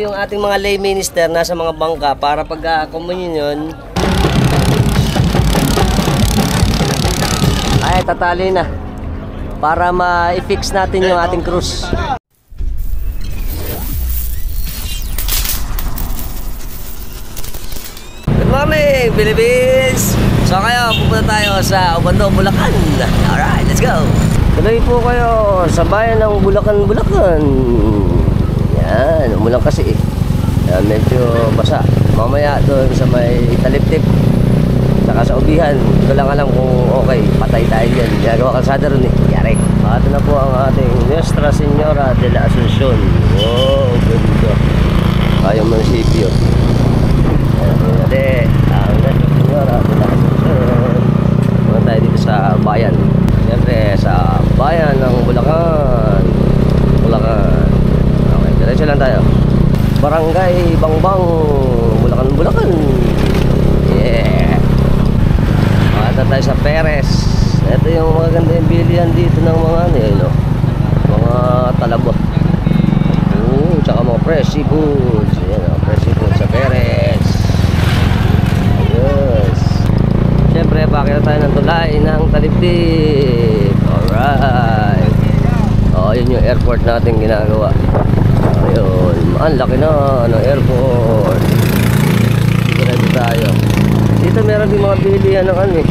yung ating mga lay minister nasa mga bangka para pag communion ay tatali na para ma-fix natin yung ating cruise. Good morning, Philippines! So kayo, pupunta tayo sa Obando, Bulacan. Alright, let's go! Tuloy po kayo sa bayan ng Bulacan, Bulacan. Yan, umulan kasi eh. Yan, medyo basa. Mamaya doon sa may Taliptip saka sa Ubihan, ito lang alam kung okay, patay tayo dyan. Ginagawa kalsada ron eh, yari. Ito na po ang ating Nuestra Señora de la Asunción. Wow, ganda. Kayong munisipyo. Ate, ang Nuestra Señora de la Asunción. Punta tayo dito sa bayan. Siyempre, sa bayan ng Bulacan. Bulacan. Okay, diretso lang tayo. Barangay Bangbang, Bulacan, Bulacan. Yeah. Ito tayo sa Perez. Ito yung magaganda yung bilihan dito ng mga ano yun, no? Mga talabo. Tsaka mga fresh seafoods. Ayan, fresh seafoods sa Perez. Ayos. Siyempre, bakit tayo ng tulay ng Taliptip. Alright. Yun yung airport natin ginagawa. Ayun. Ang laki na ng airport. Dito tayo. Dito meron din mga bilihan ng ano eh,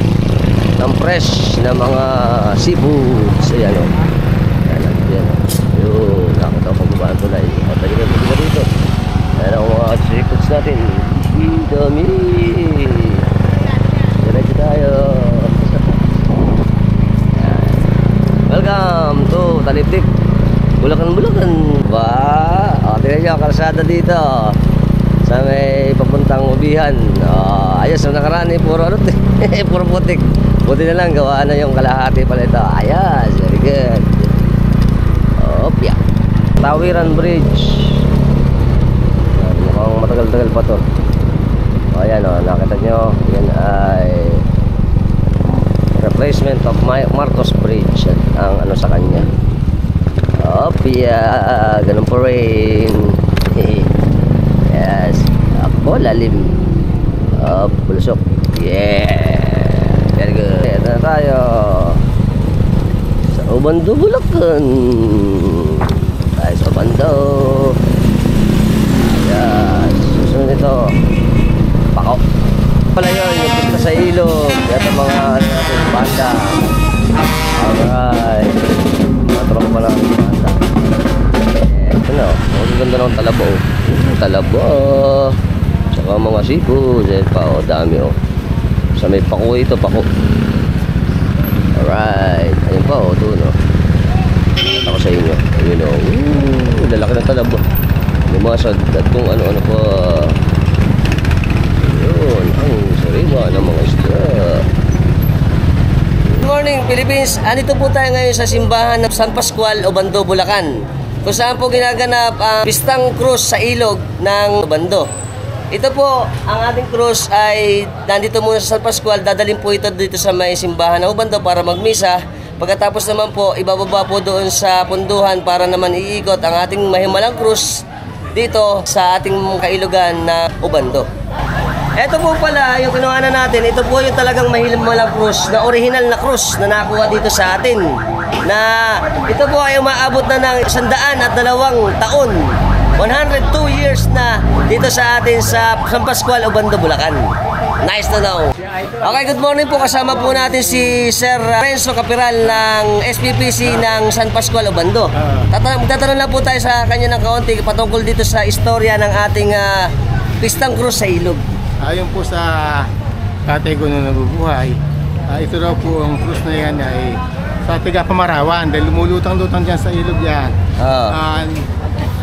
ng fresh na mga seafoods. Ayan o. Ayan o. Yun. Nakita ko pagbabaan tulay. Talikan mo dito. Ayan ang mga seafoods natin. Dami. Diretso tayo. Welcome to Taliptip, Bulacan, Bulacan. Wow. Tingnan nyo ang kalsada dito sa may papuntang Ubihan. Ayos ang nakaraan eh, puro ano puro putik. Buti na lang gawa na yung kalahati pala ito. Ayos, very good. Opya. Tawiran Bridge. Mukhang matagal-tagal pa to. Ayan o, nakita nyo. Yan ay replacement of Marcos Bridge. Ang ano sa kanya. Opya. Ganun po rin. Yes. Ako lalim. Bulusok. Yeah. Very good. Ito na tayo sa Obando, Bulacan. Tayo sa Obando. Yes. Susunod ito Pako. Pala yun, yung punta sa ilog. Ito mga natin banda. Alright. Mga tropa lang banda. Ito na. Ang ganda ng talabo. Talabo. Tsaka mga seafood. Ayan pa o, dami o. Sa may pako ito, pako. Alright. Ayan pa o, doon o. Nakita ko sa inyo. Ayun o. Lalaki ng talabo. Yung mga sad kung ano-ano pa. Ayun. Ang sariwa ng mga isda. Good morning, Philippines. Andito po tayo ngayon sa simbahan ng San Pascual, Obando, Bulacan, kung saan po ginaganap ang pistang cruise sa ilog ng Obando. Ito po, ang ating cruise ay nandito muna sa San Pascual. Dadalhin po ito dito sa may simbahan ng Obando para magmisa. Pagkatapos naman po, ibababa po doon sa punduhan para naman iikot ang ating mahimalang cruise dito sa ating kailugan na Obando. Ito po pala yung kinuhanan natin. Ito po yung talagang mahimalang cruise na original na cruise na nakuha dito sa atin. Na ito po ay umaabot na ng 102 taon. 102 years na dito sa atin sa San Pascual, Obando, Bulacan. Nice to know. Okay, good morning po. Kasama po natin si Sir Renzo Capiral ng SPPC ng San Pascual, Obando. Tatanong lang po tayo sa kanya ng kaunti patungkol dito sa istorya ng ating pistang cruise sa ilog. Ayon po sa tatay ko na nabubuhay, ito raw po ang cruise na yan ay sa tiga Pamarawan dahil lumulutang-lutang dyan sa ilog yan.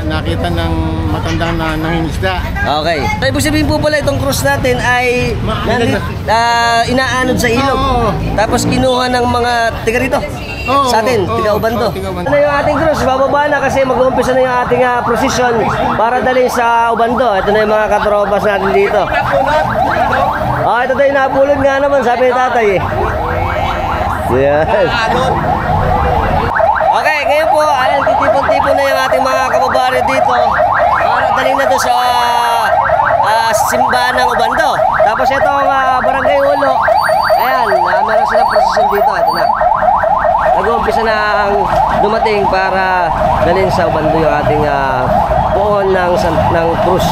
Nakita ng matandang na nangingisda. Okay. Ibig sabihin po pala itong cruise natin ay inaanod sa ilog. Tapos kinuha ng mga tiga rito. Sa atin, tiga Obando. Ano yung ating cruise? Bababa na kasi mag-uumpisa na yung ating procession para dalhin sa Obando. Ito na yung mga katropas natin dito. Ito tayo napulod nga naman, sabi ni tatay eh. Yes. Okay, ngayon po, ayan, titipon-tipon na yung ating mga kababayan dito. para dali na doon sa simbahan ng Ubando. Tapos itong Barangay Ulo, ayan, meron silang prosesyon dito. Ito na. Nag-uumpisa na ang dumating para dalhin sa Ubando yung ating puon ng krus.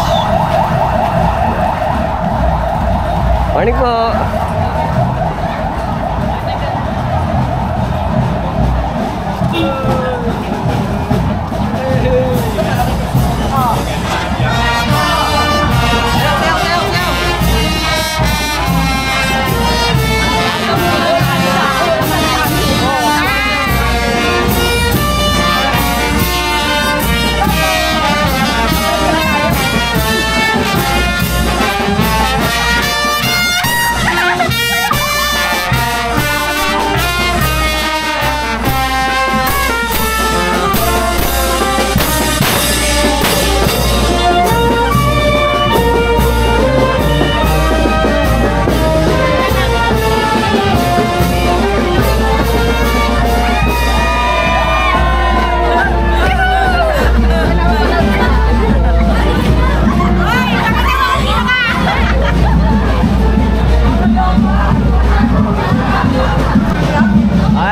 Morning po.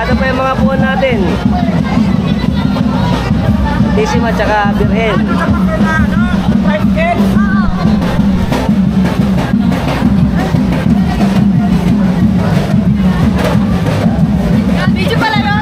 Ito pa yung mga puon natin. Tisima tsaka Birhen. Video pala no?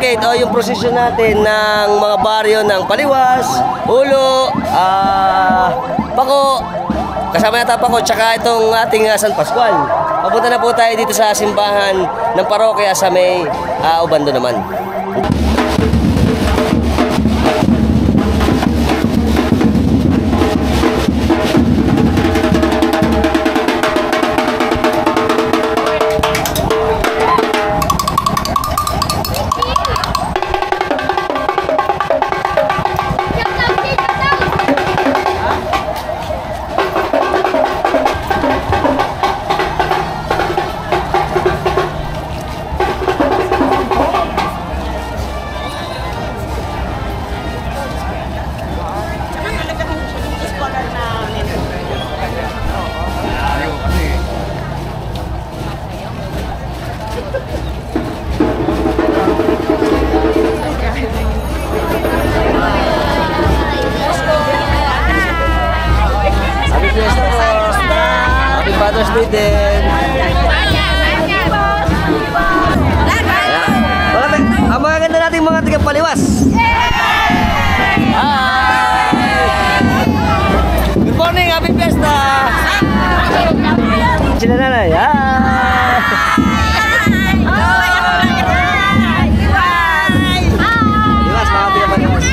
parade o yung prosesyon natin ng mga baryo ng Paliwas, Ulo, Paco, kasama yata Paco, tsaka itong ating San Pascual. Papunta na po tayo dito sa simbahan ng parokya sa may Obando naman. Father's Day din. Ang mga ganda nating mga taga-Paliwas. Good morning, happy fiesta. Sila nanay. Iwas, mga taga-Paliwas.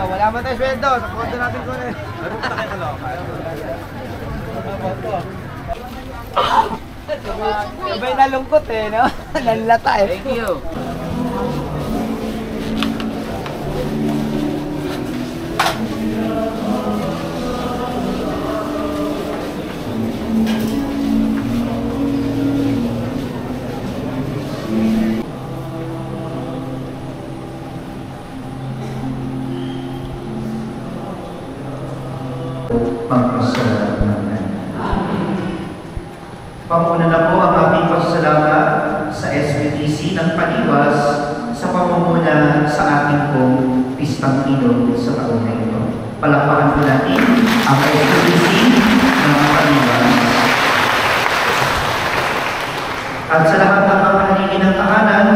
Wala man tayo sweldo, sa konto natin ko na. Meron pa tayo kaloka. Sabay nalungkot no? Nanlata Thank you. Pagpasalamat. Panguna na po ang aming pasasalamat sa SBTC ng Paliwas sa pamumuna sa ating pong pistang ilog sa taon na ito. Palakpakan po natin ang SBTC ng Paliwas. At sa lahat ng mga haligi ng tahanan,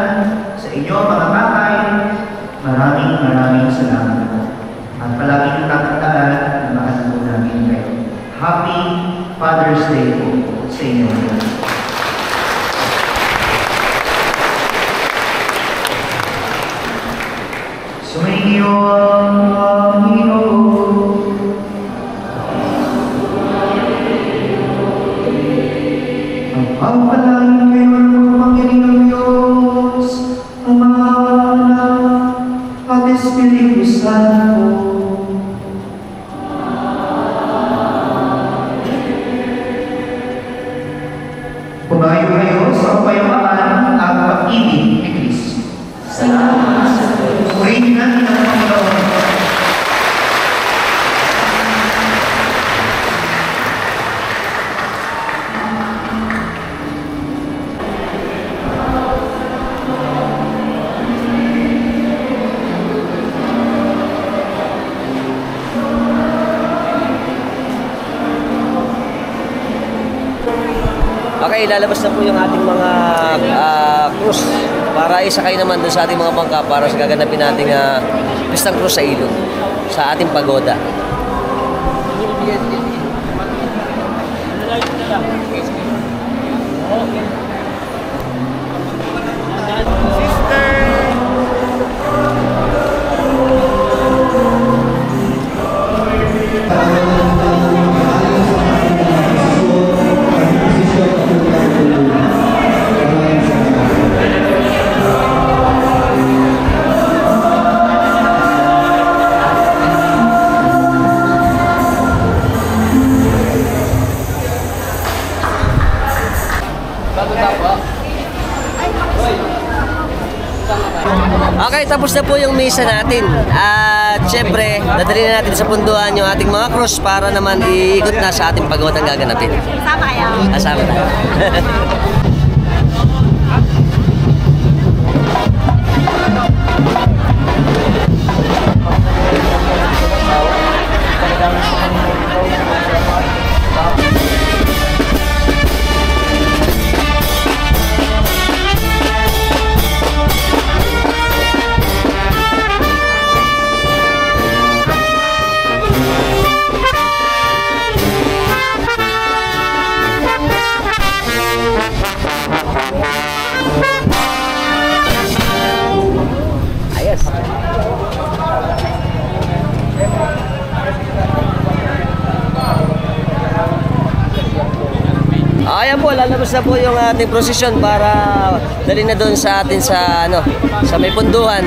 sa inyo mga tatay, maraming salamat. At palagi niyong tatandaan na mahal po namin kayo. Happy Father's Day po sa inyo. Sumainyo ang Panginoon. Ang pagpalain kayo ng pagpanggiling ng Diyos, ang mga anak at Espiritu Santo. Pumayo kayo sa ay lalabas na po yung ating mga krus para isakay naman doon sa ating mga bangka para sa gaganapin nating pistang krus sa ilog, sa ating pagoda. Okay, tapos na po yung misa natin. At syempre, dadali na natin sa punduan yung ating mga cross para naman iikot na sa ating pagodang gaganapin. Sama kayo. Asama tayo. Ayan po, lalabas na po yung ating prosesyon para dali na doon sa atin sa sa may punduhan.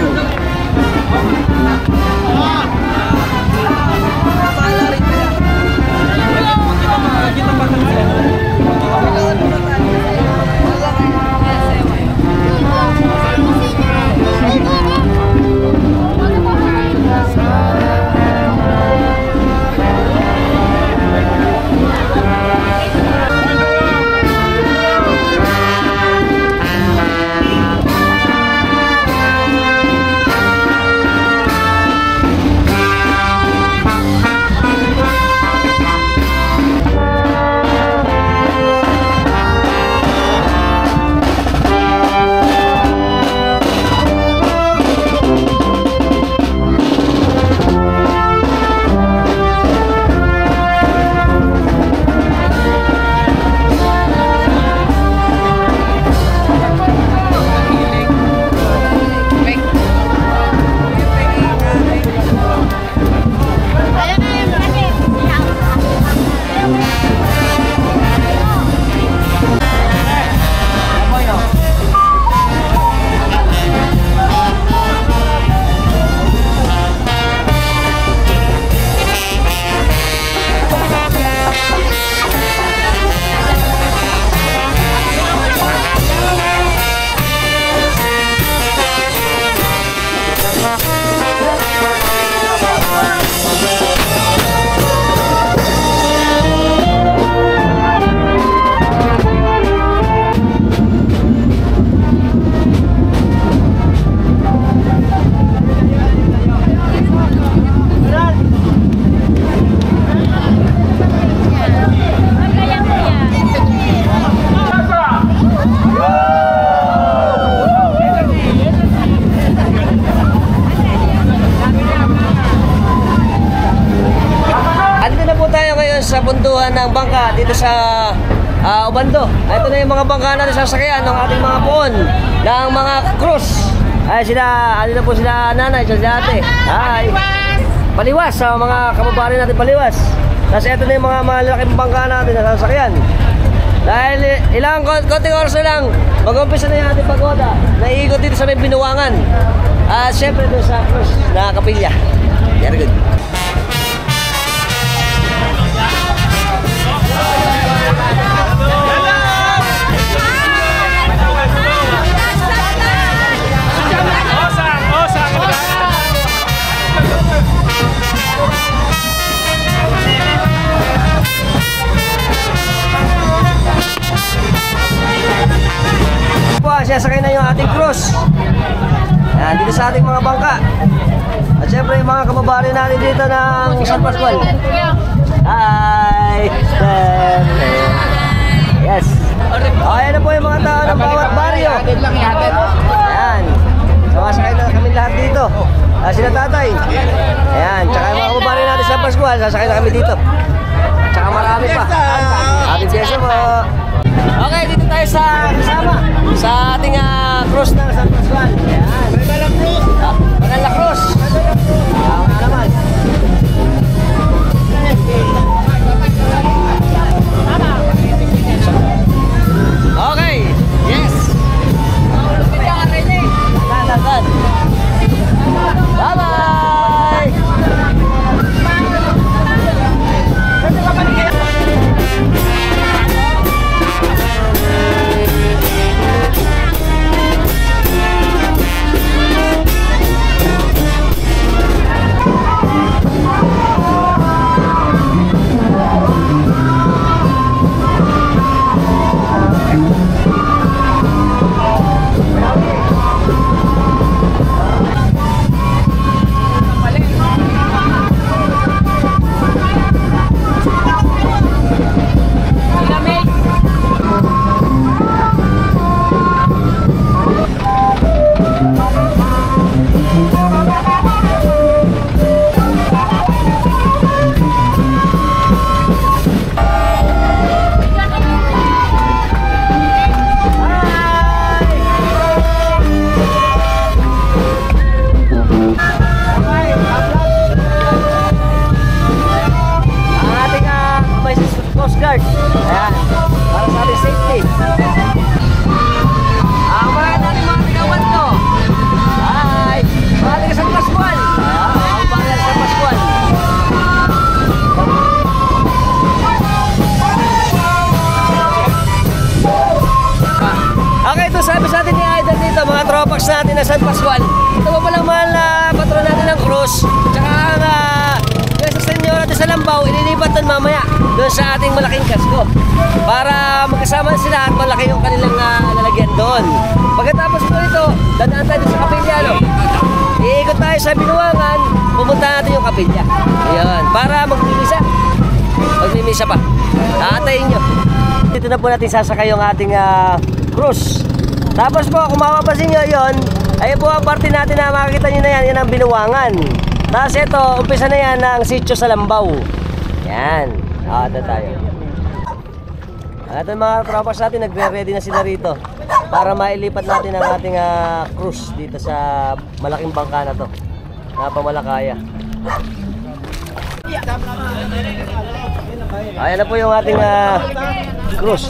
Sa punduhan ng bangka dito sa Obando. Ito na yung mga bangka natin sasakyan ng ating mga puon ng mga cruise. Ay sila, ano na po sila nanay, sila ate. Ay, Paliwas sa mga kababayan natin Paliwas. Tapos ito na yung mga malaking bangka natin na sasakyan. Dahil ilang konting oras na lang, mag-umpisa na yung ating pagoda. Naiikot dito sa may Binuangan. At syempre doon sa cruise na kapilya. Very good. Sasakay na yung ating cruise. Yan, dito sa ating mga bangka. At syempre yung mga kababayan natin dito ng San Pascual. Hi! Yes! Ayan na po yung mga tao ng bawat baryo. Ayan. Sumasakay na kami lahat dito. Sila tatay. Ayan. Tsaka yung mga kababaryo natin sa Pascual, sasakay na kami dito. Tsaka marami pa. Happy Fiesta po. Okay, dito tayo sa kasama. Sa ating cross ng San Pascual. Ayan. Magalang Cruz. Magalang Cruz. Ayan naman. Okay. Yes. Dagan. Bye-bye. Natin na San Pascual. Ito po palang mahal na patron natin ng Cruz. Tsaka ang sa senyor natin sa Lambao, ililipat doon mamaya doon sa ating malaking kasko para magkasama sila at malaki yung kanilang lalagyan doon. Pagkatapos po ito, dadaan tayo sa kapilya, no? Iikot tayo sa Binuangan, pumunta natin yung kapilya. Ayan, para magmimisa. Magmimisa pa. Aatayin nyo. Dito na po natin sasakay yung ating Cruz. Tapos po, kung mapapansin nyo yun, ayun po ang parte natin na makikita nyo na yan, yan ang Binuangan. Tapos ito, umpisa na yan ng sitio sa Lambao. Yan. Ito tayo. Ito mga tropas natin, nagre-ready na sila rito para mailipat natin ang ating Cruz dito sa malaking bangka na to. Napamalakaya. Ayan na po yung ating Cruz.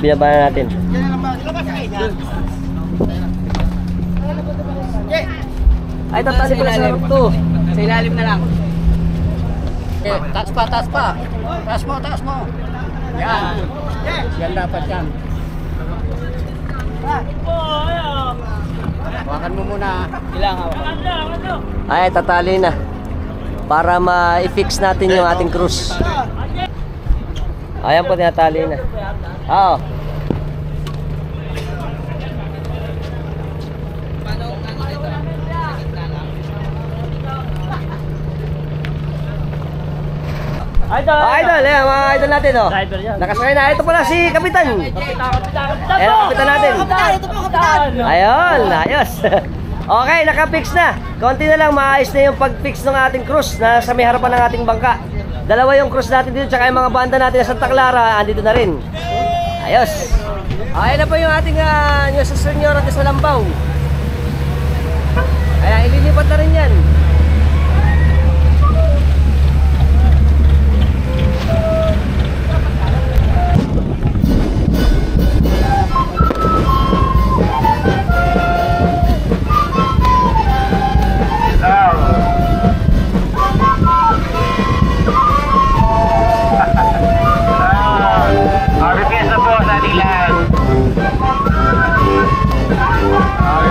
Binaba na natin. Ay, tatali pala sa harap to. Sa ilalim na lang. Taas pa, taas pa. Taas mo, taas mo. Yan. Yan dapat yan. Hawakan mo muna. Ilang hawakan. Ay, tatali na. Para ma-fix natin yung ating Cruz. Ayan po, tinatali na. Oo. Idol! Idol, mga idol natin, oh. Nakasakay na. Ito pala si Kapitan. Ayan, Kapitan natin. Ayun, ayos. Okay, naka-fix na. Konti na lang, maayos na yung pag-fix ng ating Cruz na sa may harapan ng ating bangka. Dalawa yung Cruz natin dito, tsaka yung mga banda natin sa Santa Clara, andito na rin. Ayos. Ayan na po yung ating Nuestra Señora de Lambao. Ayan, ililipat na rin yan.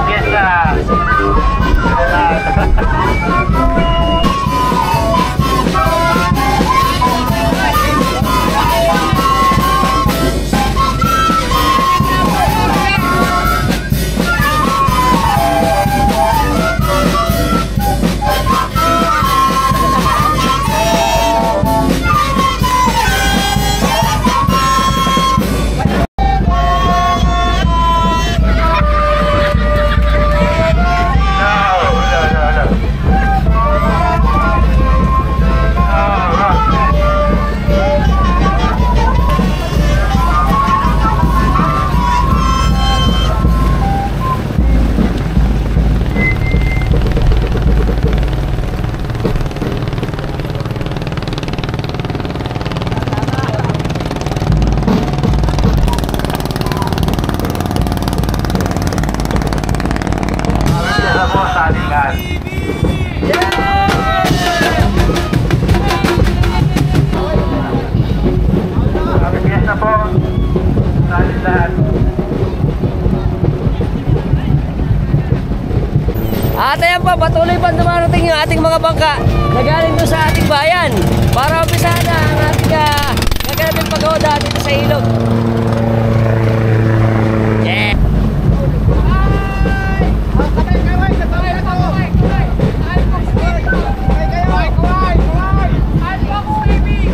Fiesta. At ayan po, patuloy pa dumarating yung ating mga bangka na galing doon sa ating bayan para umpisahan na ang ating gaganapin pagoda dito sa ilog. Yeah!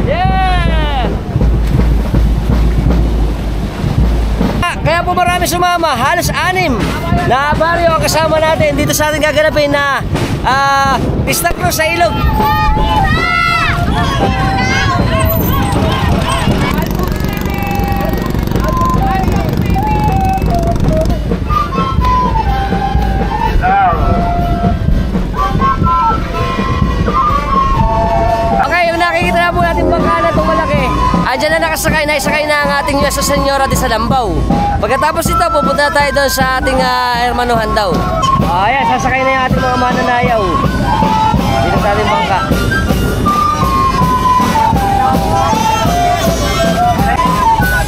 Yeah! Kaya po marami sumama, halos 6 na baryo ang kasama natin dito sa ating gaganapin na pistang cross sa ilog. Okay, yung nakikita na po natin bangka na itong malaki, andyan na nakasakay, naisakay na ang ating Nuestra Señora de Salambao. Pagkatapos ito, pupunta tayo doon sa ating hermanuhan daw. Ayan, sasakay na yung ating mga mananayaw dito sa ating bangka.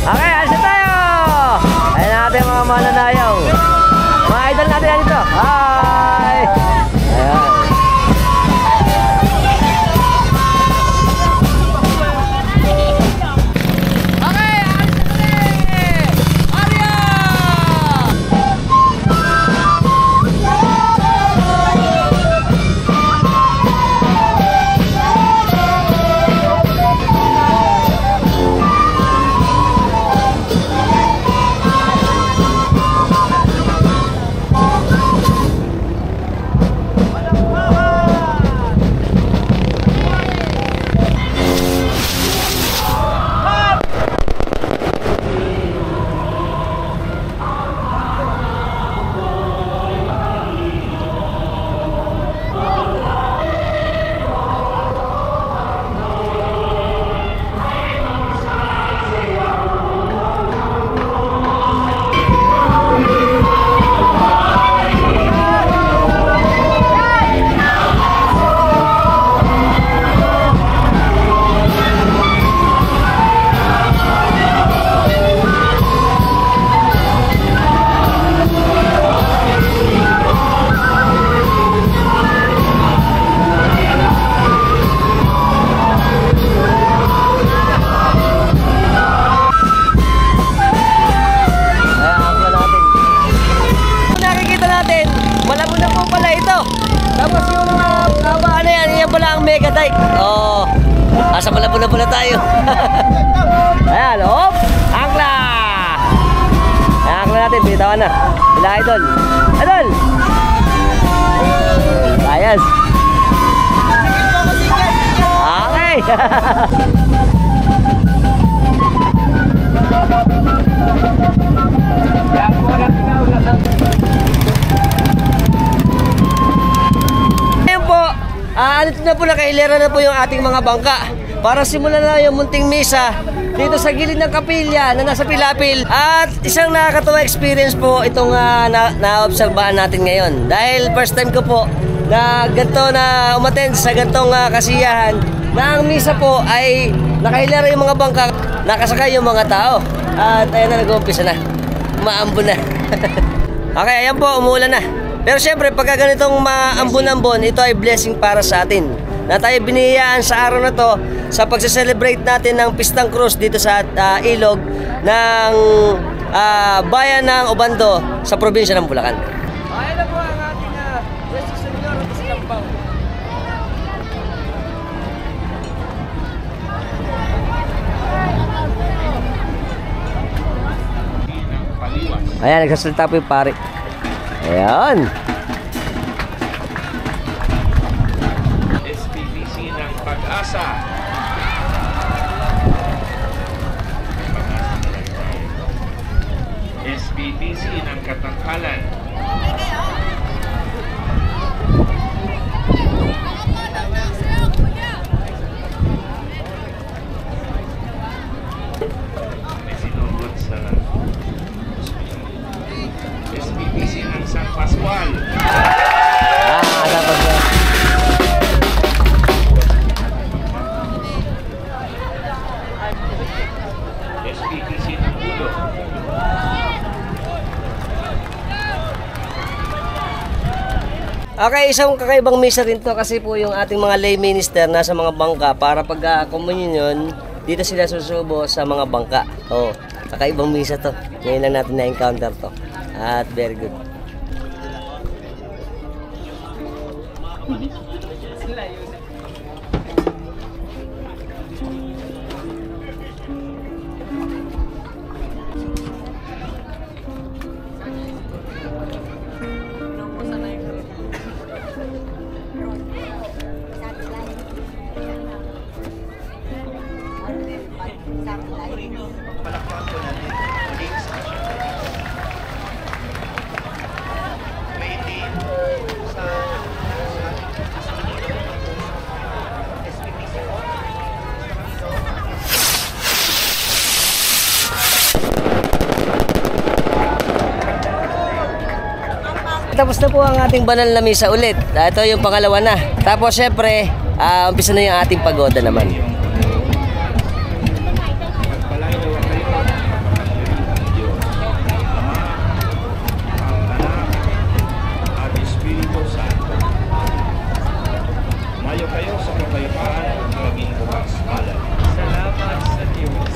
Okay, alis na tayo! Ayan na ating mga mananayaw. Mga idol natin yan dito. Hi! Ayan. Asa malabo na pala tayo. Ayan, hop! Angkla! Ayan, angkla natin, binitawan na. Sila idol. Idol! Ayos! Okay! Ayan po, andito na po, nakahilera na po yung ating mga bangka para simulan na yung munting misa dito sa gilid ng kapilya na nasa Pilapil. At isang nakakatuwa experience po itong na-obserbahan natin ngayon. Dahil first time ko po na ganito na umattend sa gantong kasiyahan na ang misa po ay nakahilera yung mga bangka, nakasakay yung mga tao. At ayan na, nag-uumpisa na. Maambon na. Okay, ayan po, umuulan na. Pero syempre, pagka ganitong maambon-ambon, ito ay blessing para sa atin. Na tayo biniyayaan sa araw na to sa pagse-celebrate natin ng Pistang Cruz dito sa ilog ng bayan ng Obando sa probinsya ng Bulacan. Ayan na po ang ating Nuestra Señora de Salambao. Ayan, nagsasalita po yung pare. Ayan. SPBC ng Pag-asa. SPBC ng Katangkalan. May sinugod sa SPBC ng San Pascual. Dapat ba? SPBC ng Ulo. Okay, isang kakaibang misa rin to kasi po yung ating mga lay minister nasa mga bangka para pag communion, dito sila susubo sa mga bangka. Oh, kakaibang misa to. Ngayon lang natin na-encounter to. At very good. Tapos na po ang ating banal na misa ulit. Ito yung pangalawa na. Tapos syempre, umpisa na yung ating pagoda naman. At Espiritu Santo. Mayo kayo sa kapayapaan maging bukas malam. Salamat sa Diyos.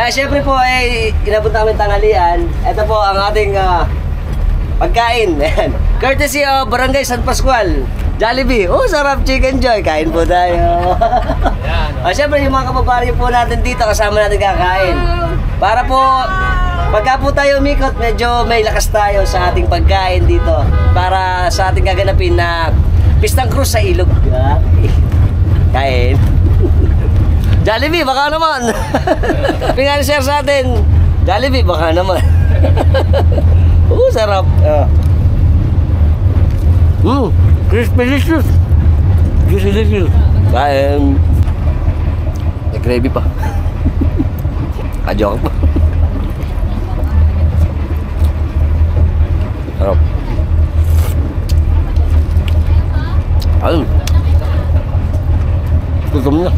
Siyempre po ay inabot namin tanghalian. Ito po ang ating pagkain. Courtesy of Barangay San Pascual, Jollibee. Oh, sarap chicken joy. Kain po tayo. Siyempre yung mga kababaryo po natin dito kasama natin kakain. Para po pagka po tayo umikot, medyo may lakas tayo sa ating pagkain dito. Para sa ating gaganapin na Pistang Krus sa ilog. Kain. Jollibee, baka naman. Pinag-share sa atin. Jollibee, baka naman. Sarap. Crispy delicious. Juicy delicious. Kain. May gravy pa. Kajok pa. Sarap. Ayun. Gutom na.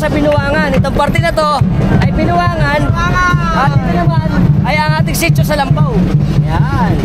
sa Binuangan. Itong parte na to ay Binuangan. At ito naman ay ang ating sitio sa Lampaw. Yan.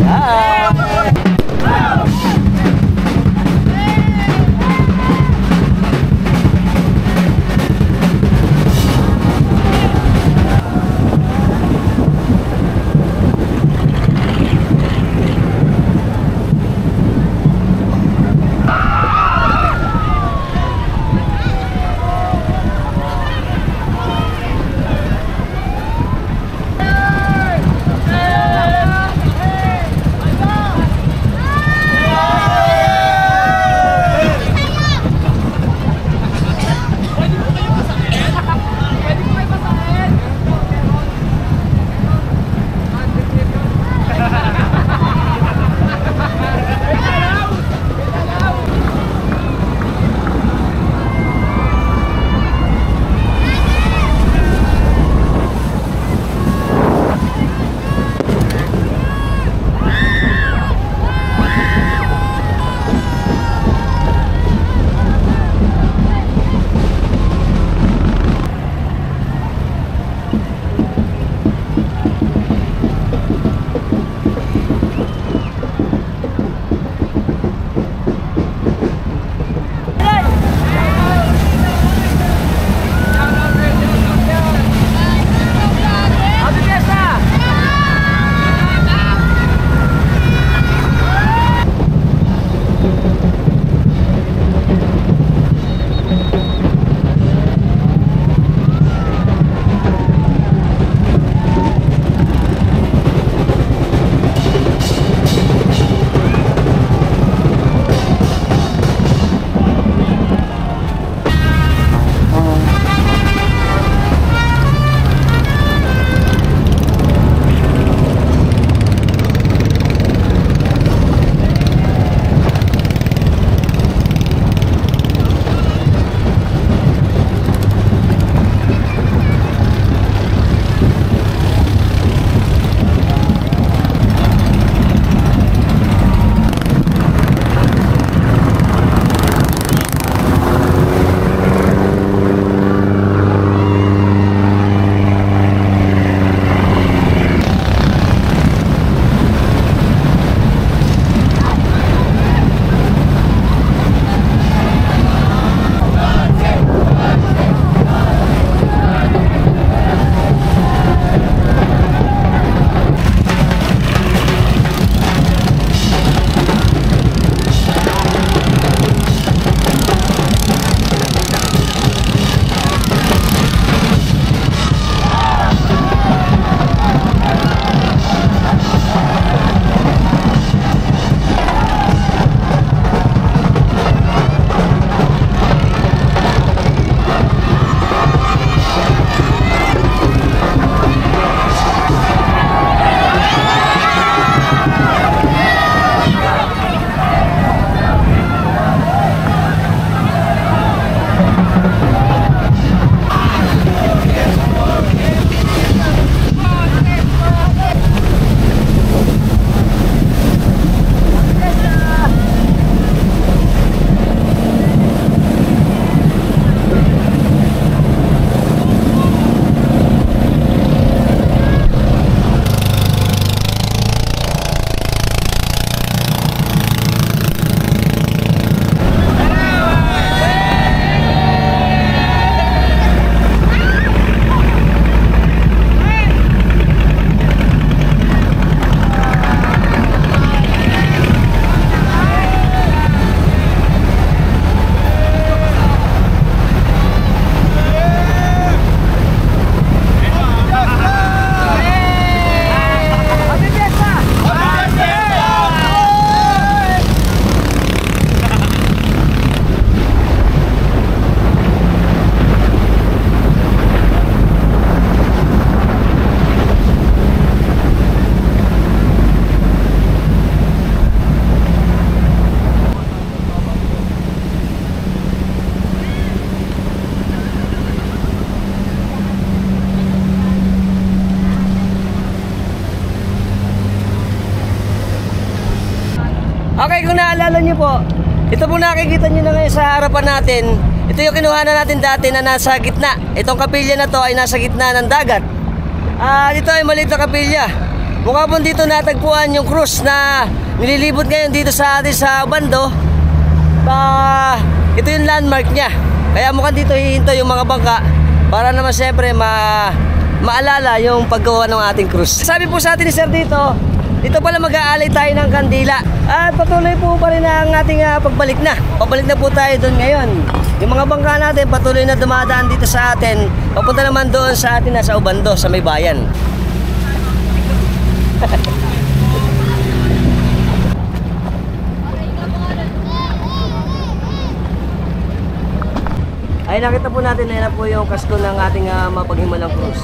Okay, kung naalala niyo po, ito po nakikita niyo na ngayon sa harapan natin Ito yung kinuha na natin dati na nasa gitna. Itong kapilya na to ay nasa gitna ng dagat. Ito ay maliit na kapilya. Mukha po dito natagpuan yung cruise na nililibot ngayon dito sa atin sa Obando. Ito yung landmark niya. Kaya mukhang dito hihinto yung mga bangka para naman siyempre maalala yung paggawa ng ating cruise. Sabi po sa atin ni Sir dito pala mag-aalay tayo ng kandila. At patuloy po pa rin ang ating pagbalik na. Pabalik na po tayo doon ngayon. Yung mga bangka natin patuloy na dumadaan dito sa atin. Papunta naman doon sa atin na sa Obando, sa may bayan. Ay nakita po natin na po yung kasko ng ating mapaghimalang cruise.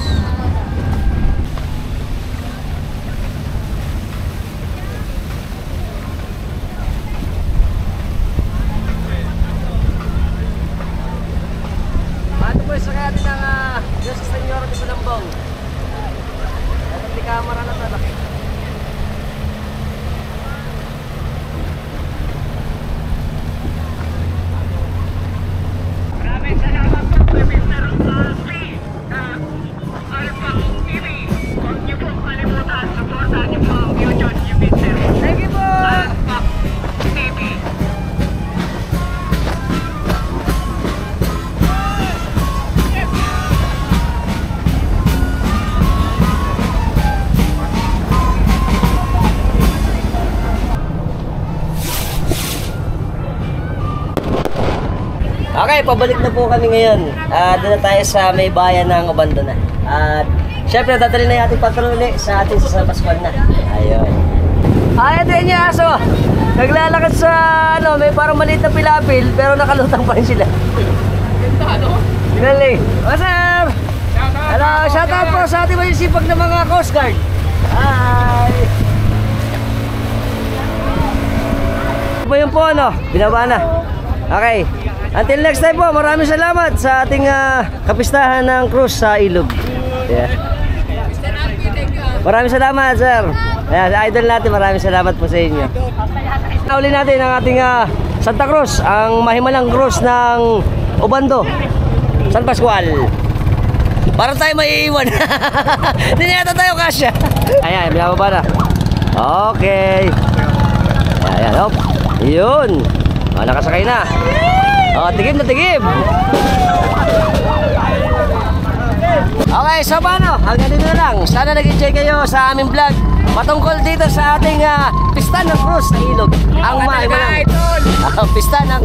Ito po sa atin ng Diyos sa Senyora de Bulambong. At ang kamera na talaki. Okay, pabalik na po kami ngayon. Doon na tayo sa may bayan ng Obando na. At syempre, dadali na yung ating patroli sa ating sa San Pascual na. Ayun. Ito yun yung aso. Naglalakad sa, may parang maliit na pilapil, pero nakalutang pa rin sila. Galing. O, sir! Hello, shout out po sa ating masisipag na mga Coast Guard. Hi! Ito yun po, binaba na. Okay. Until next time po, maraming salamat sa ating kapistahan ng cruise sa Ilog. Yeah. Maraming salamat, sir. Ayan, idol natin, maraming salamat po sa inyo. Nauli natin ang ating Santa Cruz, ang mahimalang cruise ng Obando, San Pascual. Parang tayo maiiwan. Hindi na yata tayo kasya. Ayan, binababa na. Okay. Ayan, hop. Yun. Nakasakay na. Tigib na tigib. Okay, so paano? Hanggang dito na lang. Sana nag-enjoy kayo sa aming vlog patungkol dito sa ating pista ng cruise sa Ilog. Ang mahimalang pista ng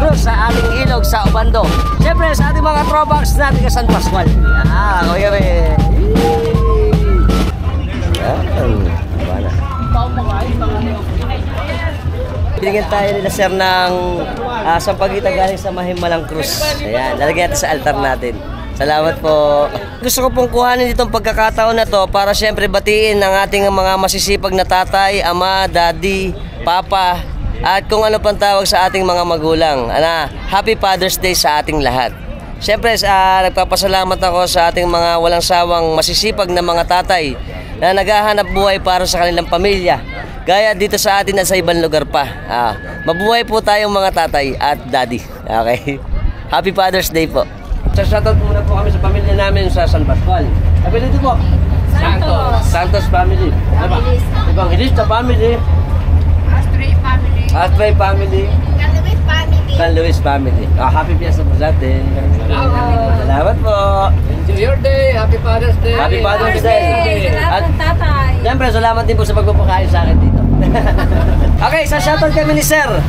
cruise sa ating Ilog sa Obando. Siyempre sa ating mga throwbacks natin ka San Pascual. Okay kami. Binigyan tayo nila sir ng sampagita galing sa mahimalang cruise. Ayan, lalagyan natin sa altar natin. Salamat po. Gusto ko pong kuhanin itong pagkakataon na to para syempre batiin ang ating mga masisipag na tatay, ama, daddy, papa, at kung ano pang tawag sa ating mga magulang. Happy Father's Day sa ating lahat. Syempre, nagpapasalamat ako sa ating mga walang sawang masisipag na mga tatay na naghahanap buhay para sa kanilang pamilya. Gaya dito sa atin at sa ibang lugar pa. Mabuhay po tayong mga tatay at daddy. Okay? Happy Father's Day po. Shoutout muna po kami sa pamilya namin sa San Pascual. Apelido po? Santos. Santos family. Evangelista family. Astray family. Astray family. San Luis family. San Luis family. Happy Fiesta po sa atin. Salamat po. Enjoy your day. Happy Father's Day. Happy Father's Day. Salamat ng tatay. Siyempre, salamat din po sa pagpapakain sa akin dito. Okay, sa shoutout kami ni Sir.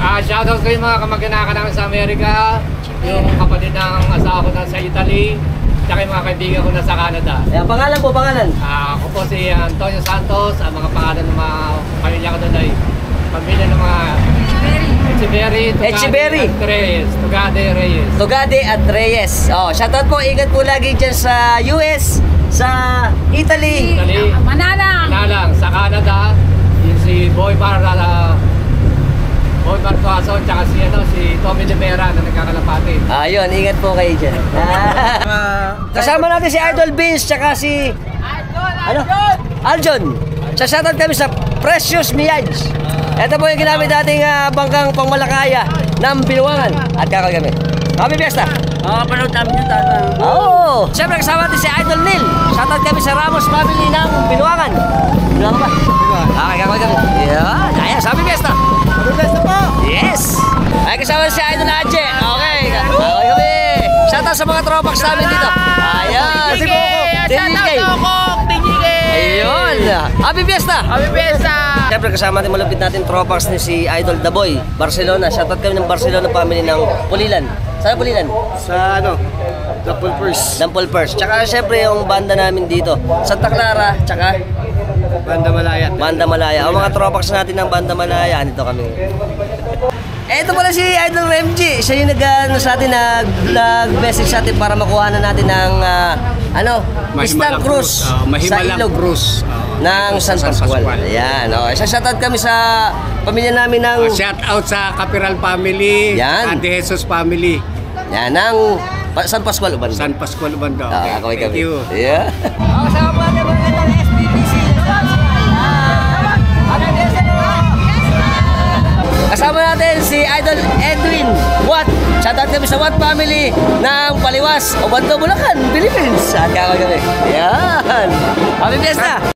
Shoutout ko yung mga kamag-anakan namin sa Amerika, yung kapatid ng asawa ko na sa Italy, tsaka yung mga kaibigan ko na sa Canada. Ayan, pangalan po, pangalan. Ako po si Antonio Santos. Ang mga pangalan ng mga pamilya ko doon ay pamilya ng mga Echeverry. Tugade Reyes. Tugade at Reyes. Shoutout po, ingat po lagi dyan sa US, sa Italy. Manalang. Sa Canada, yung si Boy Martuason, tsaka si Tommy Limera na nagkakalapati. Ayun, ingat po kayo dyan. Kasama natin si Idol Beans, tsaka si Aljon. Shoutout kami sa Precious Miage. Ito po yung ginamit nating bangkang pangmalakaya ng Binuangan at kakal kami. Happy Fiesta! Panood namin yung tatang. Oo! Siyempre kasama natin si Idol Neil. Shoutout kami sa Ramos family ng Binuangan. Binuangan ba? Okay, kakal kami. Yeah, ayos, Happy Fiesta! Happy Fiesta po! Yes! Ay, kasama si Idol Aje. Okay, kakal kami. Shoutout sa mga tropax namin dito. Ayan! Ayun! Happy Fiesta! Happy Fiesta! Siyempre kasama natin malupit natin tropax ni si Idol Daboy, Barcelona. Shoutout kami ng Barcelona family ng Pulilan. Saan Pulilan? Sa Double First. Dampol First. Tsaka siyempre yung banda namin dito. Santa Clara, tsaka Banda Malaya. Banda Malaya. Ang mga tropax natin ng Banda Malaya, dito kami. Ito pala si Idol Remji. Siya yung sa atin, nag-message sa atin para makuha na natin ng Pistang Cruz sa ilog ng San Pascual. Ayan. Okay. Shoutout kami sa pamilya namin ng... Shout out sa Capiral family, Yan. Ante Jesus family, Yan, ng San Pascual Ubando. San Pascual Banda. Okay, Okay, thank you. Yeah. Kasama po natin mga gandang SPPC. Kasama natin si Idol Edwin Watt. Shoutout kami sa Watt family ng Paliwas, Ubando, Bulacan, Philippines. At kakal kami. Yan. Happy Fiesta!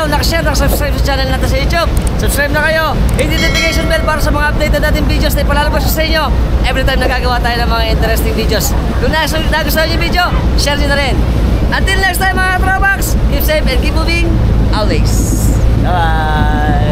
Naka-share, naka-subscribe sa channel natin sa YouTube. Subscribe na kayo. Hit the notification bell para sa mga updated natin videos na ipalalabas sa inyo every time nagagawa tayo ng mga interesting videos. Kung nagustuhan yung video, share nyo na rin. Until next time mga Tropax, keep safe and keep moving always. Bye-bye!